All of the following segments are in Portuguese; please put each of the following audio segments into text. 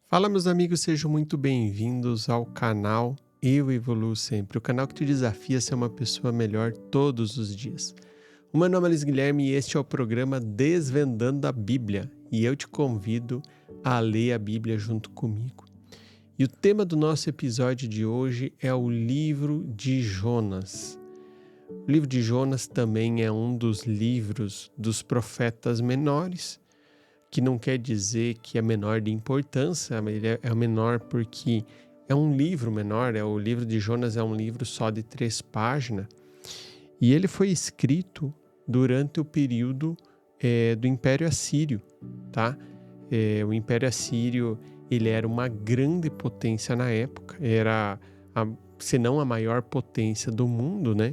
Fala, meus amigos, sejam muito bem-vindos ao canal Eu Evoluo Sempre, o canal que te desafia a ser uma pessoa melhor todos os dias. O meu nome é Luiz Guilherme e este é o programa Desvendando a Bíblia, e eu te convido a ler a Bíblia junto comigo. E o tema do nosso episódio de hoje é o livro de Jonas. O livro de Jonas também é um dos livros dos profetas menores, que não quer dizer que é menor de importância, ele é menor porque é um livro menor, o livro de Jonas é um livro só de 3 páginas, e ele foi escrito durante o período do Império Assírio, tá? O Império Assírio, ele era uma grande potência na época, se não a maior potência do mundo, né?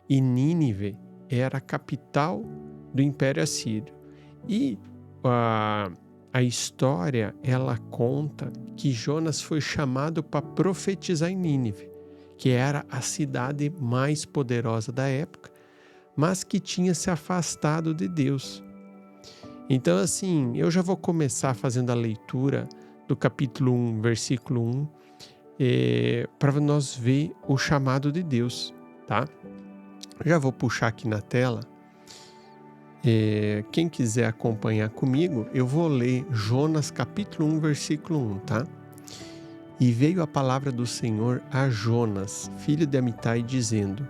E Nínive era a capital do Império Assírio. E a história, ela conta que Jonas foi chamado para profetizar em Nínive, que era a cidade mais poderosa da época, mas que tinha se afastado de Deus. Então, assim, eu já vou começar fazendo a leitura do capítulo 1, versículo 1, para nós ver o chamado de Deus, tá? Já vou puxar aqui na tela. Quem quiser acompanhar comigo, eu vou ler Jonas capítulo 1, versículo 1, tá? E veio a palavra do Senhor a Jonas, filho de Amitai, dizendo: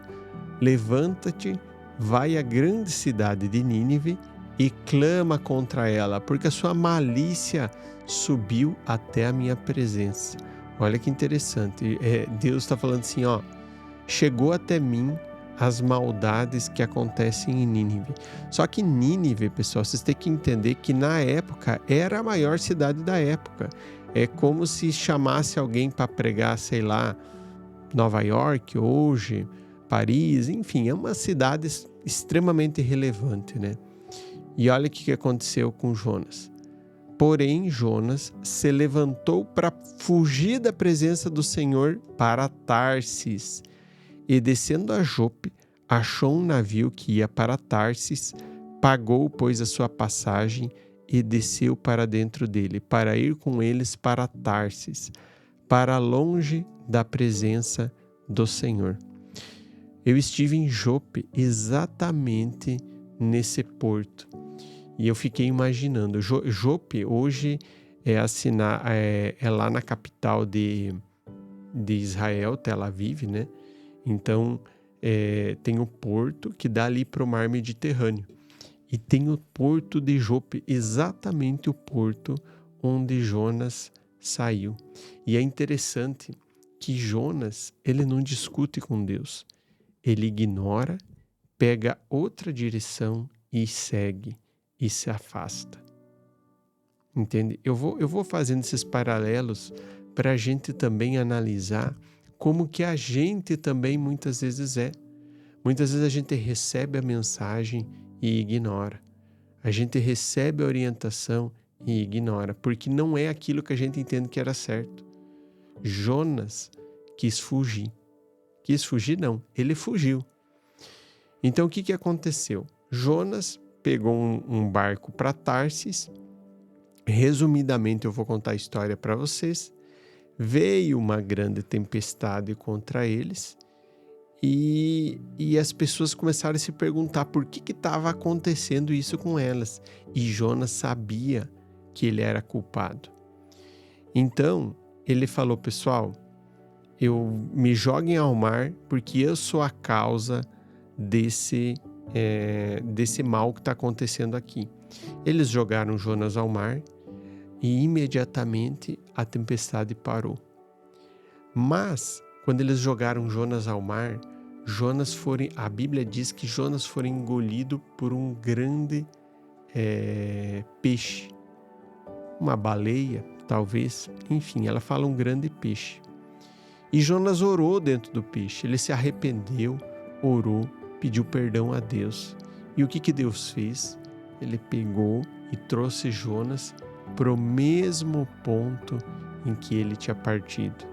Levanta-te, vai à grande cidade de Nínive e clama contra ela, porque a sua malícia subiu até a minha presença. Olha que interessante, Deus está falando assim, ó, chegou até mim as maldades que acontecem em Nínive. Só que Nínive, pessoal, vocês têm que entender que na época era a maior cidade da época. É como se chamasse alguém para pregar, sei lá, Nova York hoje, Paris, enfim, é uma cidade extremamente relevante, né? E olha o que aconteceu com Jonas. Porém, Jonas se levantou para fugir da presença do Senhor para Tarsis. E descendo a Jope, achou um navio que ia para Tarsis, pagou, pois, a sua passagem e desceu para dentro dele, para ir com eles para Tarsis, para longe da presença do Senhor. Eu estive em Jope exatamente nesse porto e eu fiquei imaginando. Jope hoje é lá na capital de Israel, Tel Aviv, né? Então, tem o porto que dá ali para o mar Mediterrâneo. E tem o porto de Jope, exatamente o porto onde Jonas saiu. E é interessante que Jonas, ele não discute com Deus. Ele ignora, pega outra direção e segue, e se afasta. Entende? Eu vou fazendo esses paralelos para a gente também analisar como que a gente também muitas vezes é. Muitas vezes a gente recebe a mensagem e ignora. A gente recebe a orientação e ignora, porque não é aquilo que a gente entende que era certo. Jonas quis fugir. Quis fugir não, ele fugiu. Então o que aconteceu? Jonas pegou um barco para Tarsis. Resumidamente eu vou contar a história para vocês. Veio uma grande tempestade contra eles e as pessoas começaram a se perguntar por que estava acontecendo isso com elas. E Jonas sabia que ele era culpado. Então, ele falou, pessoal, me joguem ao mar porque eu sou a causa desse mal que está acontecendo aqui. Eles jogaram Jonas ao mar e imediatamente a tempestade parou. Mas, quando eles jogaram Jonas ao mar, a Bíblia diz que Jonas foi engolido por um grande peixe. Uma baleia, talvez. Enfim, ela fala um grande peixe. E Jonas orou dentro do peixe. Ele se arrependeu, orou, pediu perdão a Deus. E o que Deus fez? Ele pegou e trouxe Jonas para o mesmo ponto em que ele tinha partido.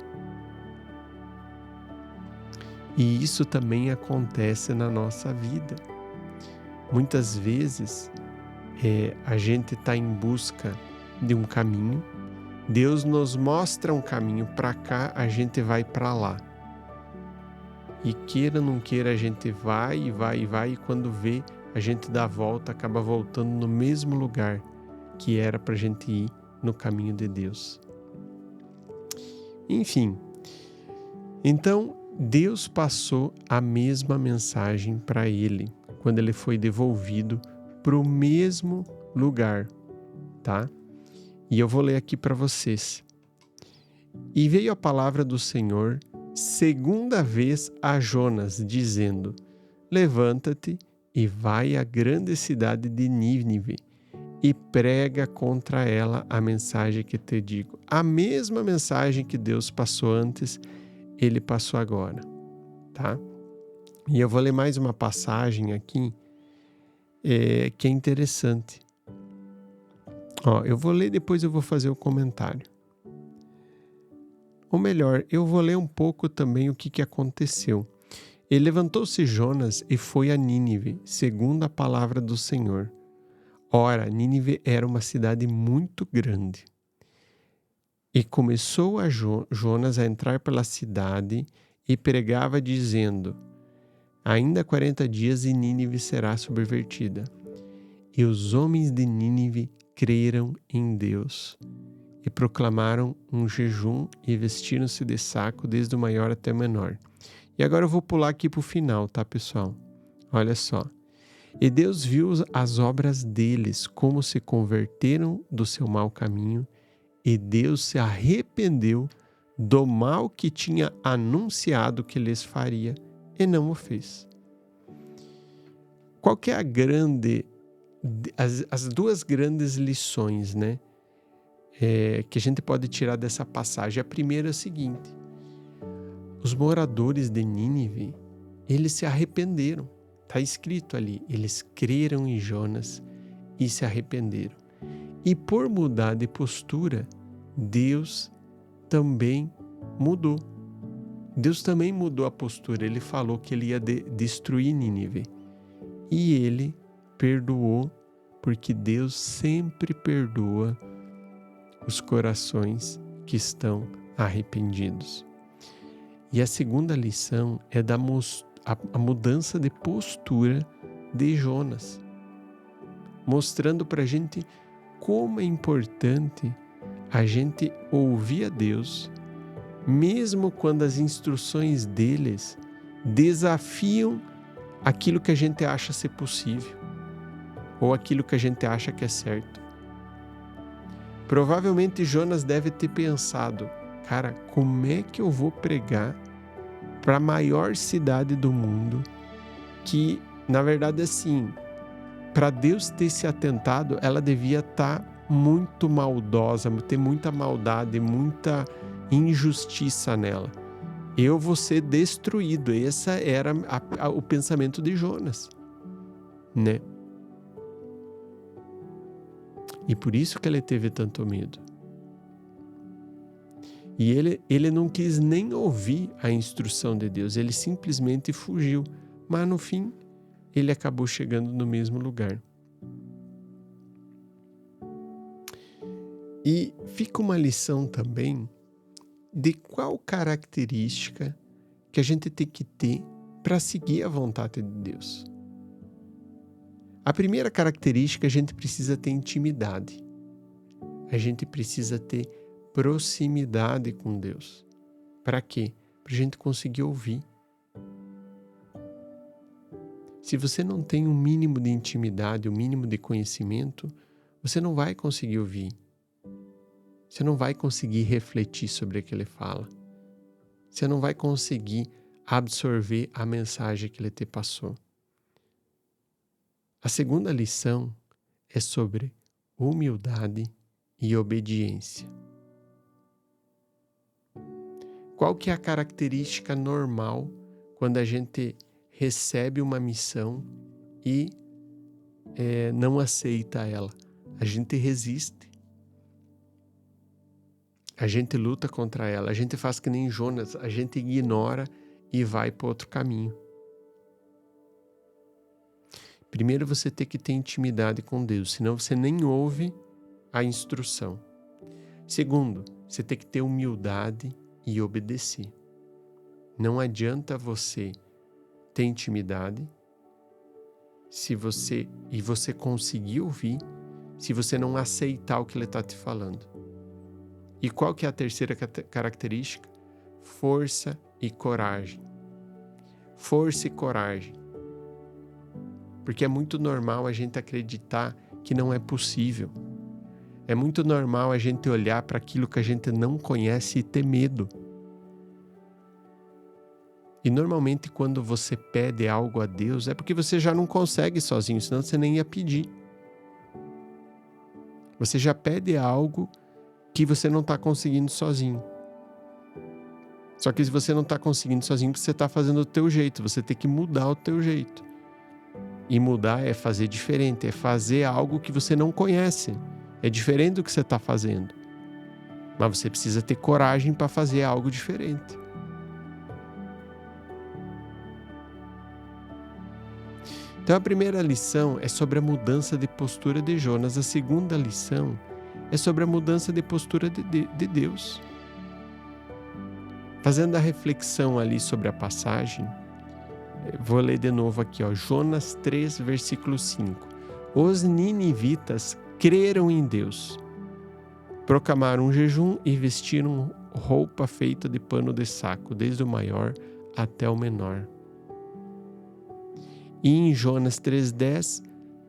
E isso também acontece na nossa vida. Muitas vezes a gente está em busca de um caminho, Deus nos mostra um caminho para cá, a gente vai para lá. E queira ou não queira, a gente vai, e quando vê, a gente dá a volta, acaba voltando no mesmo lugar que era para a gente ir no caminho de Deus. Enfim, então Deus passou a mesma mensagem para ele, quando ele foi devolvido para o mesmo lugar, tá? E eu vou ler aqui para vocês. E veio a palavra do Senhor segunda vez a Jonas, dizendo: levanta-te e vai à grande cidade de Nínive e prega contra ela a mensagem que te digo. A mesma mensagem que Deus passou antes, ele passou agora, tá? E eu vou ler mais uma passagem aqui que é interessante. Eu vou ler e depois eu vou fazer o comentário. Ou melhor, eu vou ler um pouco também o que aconteceu. E levantou-se Jonas e foi a Nínive, segundo a palavra do Senhor. Ora, Nínive era uma cidade muito grande. E começou a Jonas a entrar pela cidade e pregava dizendo: ainda 40 dias e Nínive será subvertida. E os homens de Nínive creram em Deus e proclamaram um jejum e vestiram-se de saco desde o maior até o menor. E agora eu vou pular aqui para o final, tá, pessoal? Olha só. E Deus viu as obras deles, como se converteram do seu mau caminho, e Deus se arrependeu do mal que tinha anunciado que lhes faria, e não o fez. Qual que é as duas grandes lições, né? Que a gente pode tirar dessa passagem? A primeira é a seguinte: os moradores de Nínive, eles se arrependeram. Está escrito ali, eles creram em Jonas e se arrependeram. E por mudar de postura, Deus também mudou. Deus também mudou a postura. Ele falou que ele ia destruir Nínive. E ele perdoou, porque Deus sempre perdoa os corações que estão arrependidos. E a segunda lição é a mudança de postura de Jonas, mostrando para a gente como é importante a gente ouvir a Deus, mesmo quando as instruções deles desafiam aquilo que a gente acha ser possível, ou aquilo que a gente acha que é certo. Provavelmente Jonas deve ter pensado: cara, como é que eu vou pregar para a maior cidade do mundo, que, na verdade, assim, para Deus ter se atentado, ela devia estar muito maldosa, ter muita maldade, muita injustiça nela. Eu vou ser destruído. Esse era o pensamento de Jonas, né? E por isso que ele teve tanto medo. E ele não quis nem ouvir a instrução de Deus, ele simplesmente fugiu. Mas no fim, ele acabou chegando no mesmo lugar. E fica uma lição também de qual característica que a gente tem que ter para seguir a vontade de Deus. A primeira característica, a gente precisa ter intimidade. A gente precisa ter proximidade com Deus. Para quê? Para a gente conseguir ouvir. Se você não tem um mínimo de intimidade, um mínimo de conhecimento, você não vai conseguir ouvir. Você não vai conseguir refletir sobre o que ele fala. Você não vai conseguir absorver a mensagem que ele te passou. A segunda lição é sobre humildade e obediência. Qual que é a característica normal quando a gente recebe uma missão e não aceita ela? A gente resiste. A gente luta contra ela. A gente faz que nem Jonas. A gente ignora e vai para outro caminho. Primeiro você tem que ter intimidade com Deus, senão você nem ouve a instrução. Segundo, você tem que ter humildade e obedecer. Não adianta você ter intimidade se você conseguir ouvir, se você não aceitar o que ele está te falando. E qual que é a terceira característica? Força e coragem. Força e coragem. Porque é muito normal a gente acreditar que não é possível. É muito normal a gente olhar para aquilo que a gente não conhece e ter medo. E normalmente quando você pede algo a Deus é porque você já não consegue sozinho, senão você nem ia pedir. Você já pede algo que você não está conseguindo sozinho. Só que se você não está conseguindo sozinho, você está fazendo do teu jeito, você tem que mudar o teu jeito. E mudar é fazer diferente, é fazer algo que você não conhece. É diferente do que você está fazendo. Mas você precisa ter coragem para fazer algo diferente. Então a primeira lição é sobre a mudança de postura de Jonas. A segunda lição é sobre a mudança de postura de Deus. Fazendo a reflexão ali sobre a passagem, vou ler de novo aqui, Jonas 3, versículo 5. Os ninivitas creram em Deus, proclamaram um jejum e vestiram roupa feita de pano de saco, desde o maior até o menor. E em Jonas 3,10,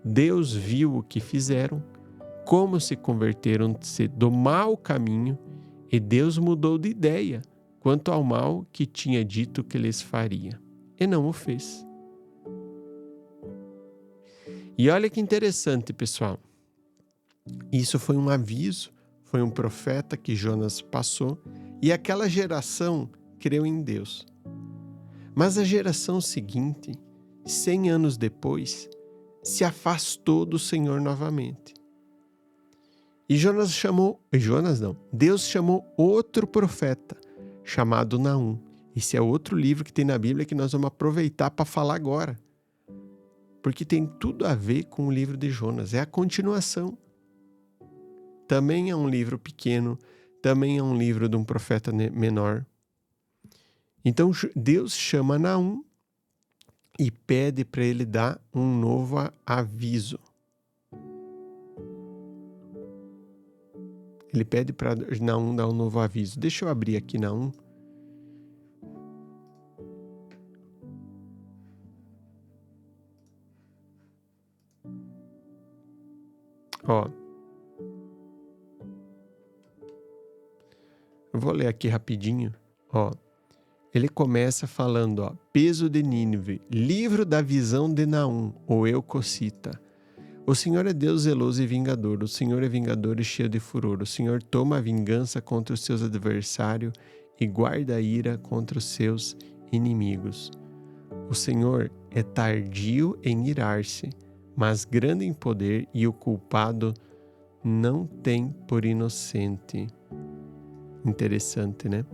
Deus viu o que fizeram, como se converteram-se do mau caminho, e Deus mudou de ideia quanto ao mal que tinha dito que lhes faria, e não o fez. E olha que interessante, pessoal. Isso foi um aviso, foi um profeta que Jonas passou, e aquela geração creu em Deus. Mas a geração seguinte, 100 anos depois, se afastou do Senhor novamente. E Deus chamou outro profeta, chamado Naum. Esse é outro livro que tem na Bíblia que nós vamos aproveitar para falar agora. Porque tem tudo a ver com o livro de Jonas, é a continuação. Também é um livro pequeno, também é um livro de um profeta menor. Então Deus chama Naum e pede para ele dar um novo aviso. Ele pede para Naum dar um novo aviso. Deixa eu abrir aqui Naum. Eu vou ler aqui rapidinho. Ele começa falando, peso de Nínive, livro da visão de Naum, ou Eucocita. O Senhor é Deus zeloso e vingador, o Senhor é vingador e cheio de furor. O Senhor toma a vingança contra os seus adversários e guarda a ira contra os seus inimigos. O Senhor é tardio em irar-se, mas grande em poder, e o culpado não tem por inocente. Interessante, né?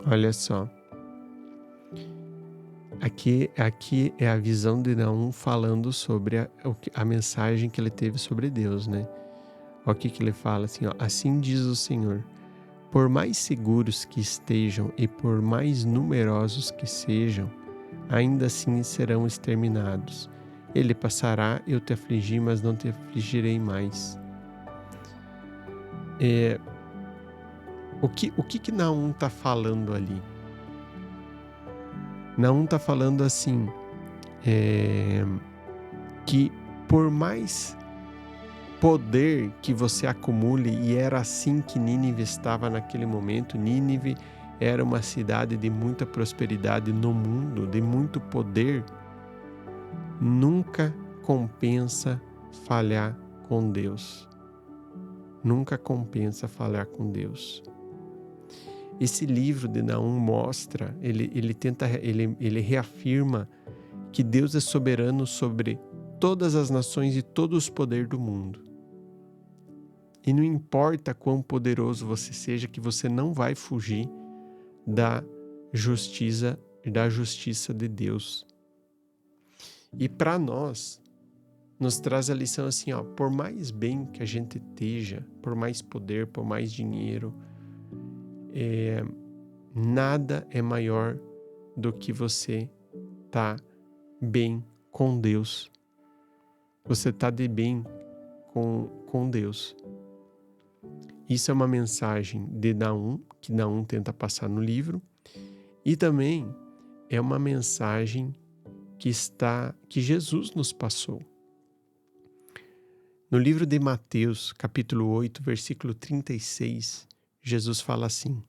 Olha só. Aqui é a visão de Naum falando sobre a mensagem que ele teve sobre Deus, né? Olha o que ele fala assim, assim diz o Senhor, por mais seguros que estejam e por mais numerosos que sejam, ainda assim serão exterminados. Ele passará, eu te afligi, mas não te afligirei mais. O que Naum está falando ali? Naum está falando assim, que por mais poder que você acumule, e era assim que Nínive estava naquele momento. Nínive era uma cidade de muita prosperidade no mundo, de muito poder. Nunca compensa falhar com Deus. Nunca compensa falhar com Deus. Esse livro de Naum mostra, ele reafirma que Deus é soberano sobre todas as nações e todos os poderes do mundo. E não importa quão poderoso você seja, que você não vai fugir da justiça de Deus. E para nós, nos traz a lição assim, ó, por mais bem que a gente esteja, por mais poder, por mais dinheiro, nada é maior do que você tá bem com Deus. Você tá de bem com Deus. Isso é uma mensagem de Naum, que Naum tenta passar no livro, e também é uma mensagem que Jesus nos passou. No livro de Mateus, capítulo 8, versículo 36, Jesus fala assim: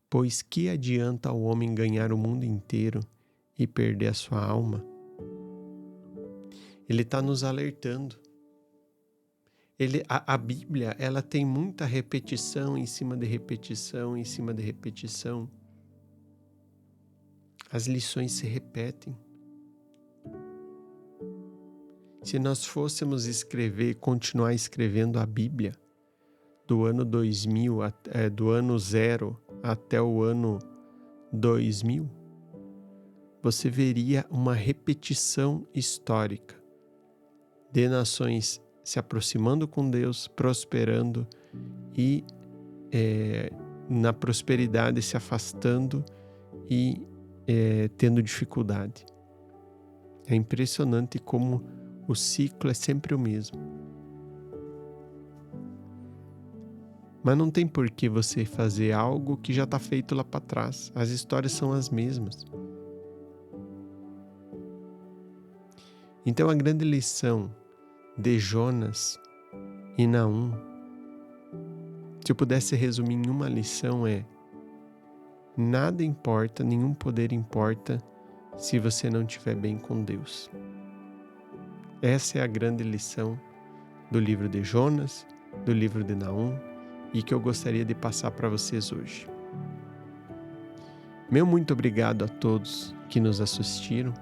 pois que adianta o homem ganhar o mundo inteiro e perder a sua alma? Ele está nos alertando. A Bíblia, ela tem muita repetição em cima de repetição, em cima de repetição. As lições se repetem. Se nós fôssemos continuar escrevendo a Bíblia, do ano 2000, do ano 0 até o ano 2000, você veria uma repetição histórica de nações se aproximando com Deus, prosperando e na prosperidade se afastando e tendo dificuldade. É impressionante como o ciclo é sempre o mesmo. Mas não tem por que você fazer algo que já está feito lá para trás. As histórias são as mesmas. Então a grande lição de Jonas e Naum, se eu pudesse resumir em uma lição, é: nada importa, nenhum poder importa se você não estiver bem com Deus. Essa é a grande lição do livro de Jonas, do livro de Naum, e que eu gostaria de passar para vocês hoje. Meu muito obrigado a todos que nos assistiram.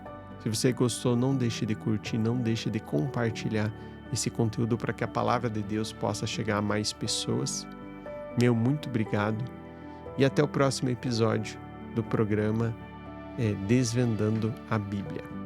Se você gostou, não deixe de curtir, não deixe de compartilhar esse conteúdo para que a palavra de Deus possa chegar a mais pessoas. Meu muito obrigado e até o próximo episódio do programa Desvendando a Bíblia.